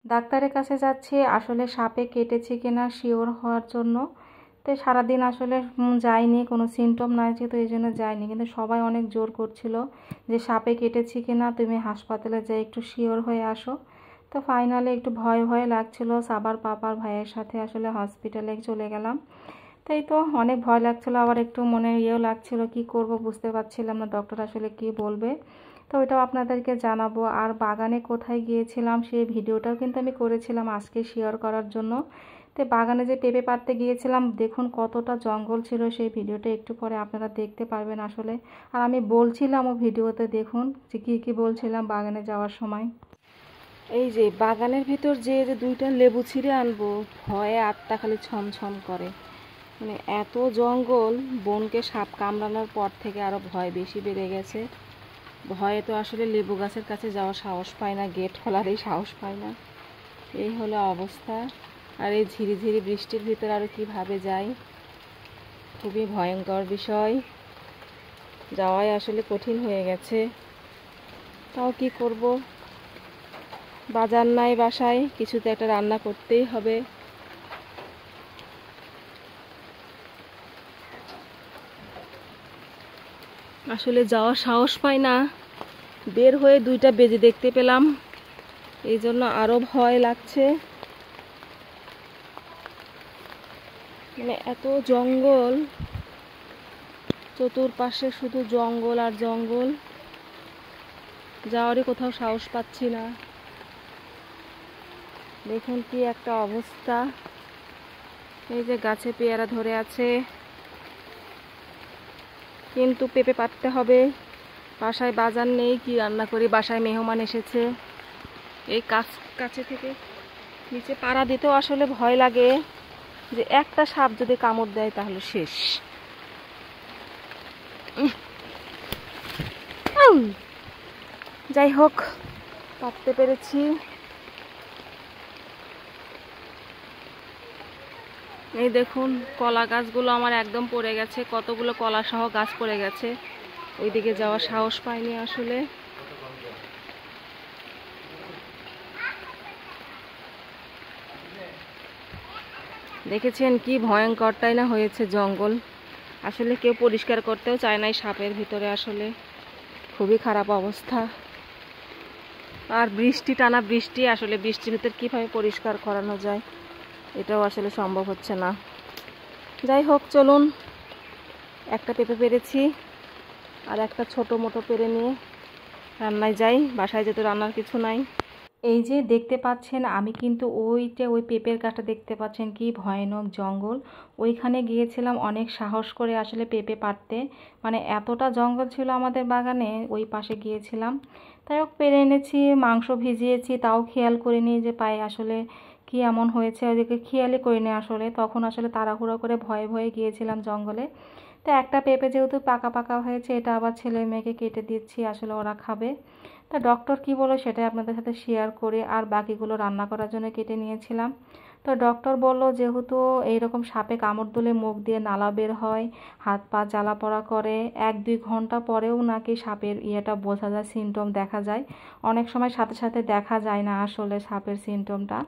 ডাক্তারের কাছে যাচ্ছি আসলে সাপে কেটেছে কিনা শিওর হওয়ার জন্য। তো সারাদিন আসলে যাইনি, কোনো সিমটম নাই যেহেতু এই জন্য যাইনি, কিন্তু সবাই অনেক জোর করছিল যে সাপে কেটেছে কিনা তুমি হাসপাতালে যাই একটু শিওর হয়ে আসো। তো ফাইনালি একটু ভয় ভয় লাগছিল, সাবার পাপার ভাইয়ের সাথে আসলে হসপিটালে চলে গেলাম। তাই তো অনেক ভয় লাগছিল, আবার একটু মনে ইয়েও লাগছিল, কি করব বুঝতে পারছিলাম না ডক্টর আসলে কি বলবে। তো ওইটাও আপনাদেরকে জানাবো। আর বাগানে কোথায় গিয়েছিলাম সেই ভিডিওটাও কিন্তু আমি করেছিলাম আজকে শেয়ার করার জন্য। তো বাগানে যে পেঁপে পাড়তে গিয়েছিলাম, দেখুন কতটা জঙ্গল ছিল, সেই ভিডিওটা একটু পরে আপনারা দেখতে পারবেন আসলে। আর আমি বলছিলামও ভিডিওতে, দেখুন যে কী কী বলছিলাম বাগানে যাওয়ার সময়। এই যে বাগানের ভিতর যে দুইটা লেবু ছিঁড়ে আনবো, ভয়ে আত্মা খালি ছমছম করে। মানে এত জঙ্গল, বোনকে সাপ কামড়ানোর পর থেকে আরও ভয় বেশি বেড়ে গেছে। ভয়ে তো আসলে লেবু গাছের কাছে যাওয়ার সাহস পায় না, গেট খোলারই সাহস পায় না। এই হলো অবস্থা। আর এই ঝিরিঝিরি বৃষ্টির ভিতরে আরও কীভাবে যাই, খুবই ভয়ঙ্কর বিষয়। যাওয়াই আসলে কঠিন হয়ে গেছে। তাও কি করব, বাজার নাই বাসায়, কিছুতে একটা রান্না করতেই হবে। আসলে যাওয়ার সাহস পাই না, বের হয়ে 2টা বেজে দেখতে পেলাম, এই জন্য আরও ভয় লাগছে। মানে এত জঙ্গল, চতুর্পাশে শুধু জঙ্গল আর জঙ্গল, যাওয়ারই কোথাও সাহস পাচ্ছি না। দেখুন কি একটা অবস্থা। এই যে গাছে পেয়ারা ধরে আছে, কিন্তু পেঁপে পাড়তে হবে। বাসায় বাজার নেই, কি রান্না করি, বাসায় মেহমান এসেছে। এই কাছে থেকে নিচে পাড়া দিতেও আসলে ভয় লাগে যে একটা সাপ যদি কামড় দেয় তাহলে শেষ। যাই হোক, পারতে পেরেছি। এই দেখুন কলা গাছগুলো আমার একদম পড়ে গেছে, কতগুলো কলা সহ গাছ পড়ে গেছে। ওইদিকে যাওয়ার সাহস পাইনি আসলে। দেখেছেন কি ভয়ঙ্করটাই না হয়েছে জঙ্গল। আসলে কেউ পরিষ্কার করতেও চায় না এই সাপের ভিতরে, আসলে খুবই খারাপ অবস্থা। আর বৃষ্টি, টানা বৃষ্টি, আসলে বৃষ্টির ভিতরে কীভাবে পরিষ্কার করানো যায় এটাও আসলে সম্ভব হচ্ছে না। যাই হোক চলুন, একটা পেঁপে পেরেছি, আর একটা ছোটো মোটো পেরে নিয়ে রান্নায় যাই। বাসায় যেহেতু রান্নার কিছু নাই। এই যে দেখতে পাচ্ছেন, আমি কিন্তু ওই পেঁপের গাছটা দেখতে পাচ্ছেন কি ভয়ানক জঙ্গল, ওইখানে গিয়েছিলাম অনেক সাহস করে আসলে পেঁপে পাড়তে। মানে এতটা জঙ্গল ছিল আমাদের বাগানে, ওই পাশে গিয়েছিলাম। তাই হোক পেরে এনেছি, মাংস ভিজিয়েছি, তাও খেয়াল করিনি যে পায়ে আসলে কি এমন হয়েছে, ওইদিকে খেয়ালই করিনি আসলে। তখন আসলে তাড়াহুড়ো করে ভয়ে ভয়ে গিয়েছিলাম জঙ্গলে। তো একটা পেঁপে যেহেতু পাকা পাকা হয়েছে, এটা আবার ছেলে মেয়েকে কেটে দিচ্ছি, আসলে ওরা খাবে। তা ডক্টর কি বলো সেটাই আপনাদের সাথে শেয়ার করি। আর বাকিগুলো রান্না করার জন্য কেটে নিয়েছিলাম। তো ডক্টর বলল যেহেতু এইরকম সাপে কামড় দিলে মুখ দিয়ে নালা বের হয়, হাত পা জ্বালা পোড়া করে, 1-2 ঘন্টা পরেও নাকি সাপের ইয়েটা বোঝা যায়, সিমটম দেখা যায়। অনেক সময় সাথে সাথে দেখা যায় না আসলে সাপের সিমটমটা,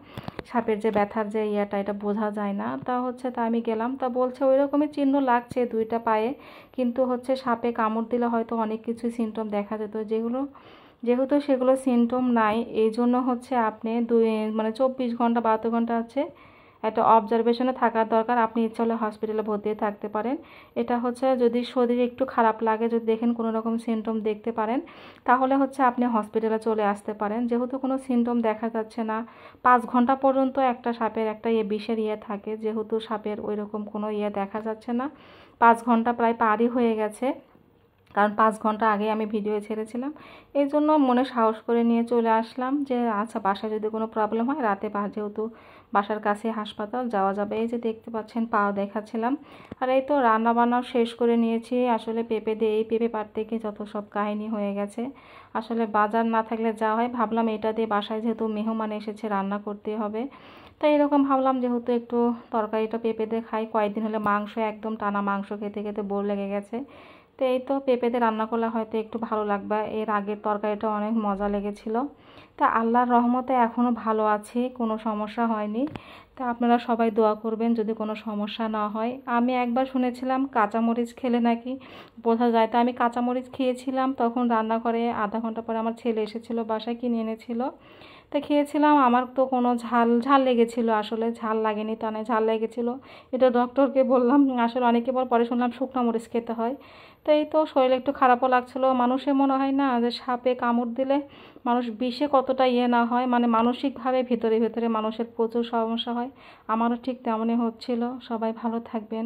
সাপের যে ব্যথার যে ইয়েটা, এটা বোঝা যায় না। তা আমি গেলাম, তা বলছে ওই রকমই চিহ্ন লাগছে 2টা পায়ে, কিন্তু সাপে কামড় দিলে হয়তো অনেক কিছু সিমটম দেখা যেত, যেহেতু সেগুলো সিমটম নাই, এই জন্য আপনি 24 ঘন্টা 72 ঘন্টা একটা অবজারভেশনে থাকার দরকার। আপনি ইচ্ছা হলে হসপিটালে ভর্তি থাকতে পারেন। এটা যদি শরীর একটু খারাপ লাগে, যদি দেখেন কোনো রকম সিমটম দেখতে পারেন, তাহলে আপনি হসপিটালে চলে আসতে পারেন। যেহেতু কোনো সিমটম দেখা যাচ্ছে না, 5 ঘন্টা পর্যন্ত একটা সাপের একটা বিষের থাকে, যেহেতু সাপের ওই রকম কোনো দেখা যাচ্ছে না। 5 ঘন্টা প্রায় পারই হয়ে গেছে, কারণ 5 ঘন্টা আগে আমি ভিডিও ছেড়েছিলাম। এই জন্য মনে সাহস করে নিয়ে চলে আসলাম যে আচ্ছা বাসায় যদি কোনো প্রবলেম হয় রাতে যেহেতু বাসার কাছে হাসপাতাল যাওয়া যাবে। এই যে দেখতে পাচ্ছেন পাও দেখাচ্ছিলাম। আর এই তো রান্না বান্নাও শেষ করে নিয়েছি। আসলে পেঁপে দিয়ে এই পেঁপে পাড়তে গিয়ে যত সব কাহিনী হয়ে গেছে। আসলে বাজার না থাকলে যা হয়, ভাবলাম এটা দিয়ে বাসায় যেহেতু মেহমান এসেছে রান্না করতে হবে, তাই এরকম ভাবলাম যেহেতু একটু তরকারিটা পেঁপে দিয়ে খাই। কয়েকদিন হলে মাংস, একদম টানা মাংস খেতে খেতে বোর লেগে গেছে। তো এই তো পেঁপে দিয়ে রান্না করলে হয়তো একটু ভালো লাগবে। এর আগের তরকারিটা অনেক মজা লেগেছিল। তা আল্লাহর রহমতে এখনও ভালো আছি, কোনো সমস্যা হয়নি। তা আপনারা সবাই দোয়া করবেন যদি কোনো সমস্যা না হয়। আমি একবার শুনেছিলাম কাঁচামরিচ খেলে নাকি বোঝা যায়, তা আমি কাঁচামরিচ খেয়েছিলাম, তখন রান্না করে আধা ঘন্টা পরে আমার ছেলে এসেছিলো, বাসায় কিনে এনেছিল। তা খেয়েছিলাম, আমার তো কোনো ঝাল ঝাল লেগেছিলো, আসলে ঝাল লাগেনি তা নয়, ঝাল লেগেছিলো। এটা ডক্টরকে বললাম, আসলে অনেকে পরে শুনলাম শুকনো মরিচ খেতে হয়। তো এই তো শরীর একটু খারাপও লাগছিলো। মানুষের মনে হয় না যে সাপে কামড় দিলে মানুষ বিষে কতটা না হয়, মানে মানসিকভাবে ভিতরে ভিতরে মানুষের প্রচুর সমস্যা হয়। আমারও ঠিক তেমনই হচ্ছিল। সবাই ভালো থাকবেন।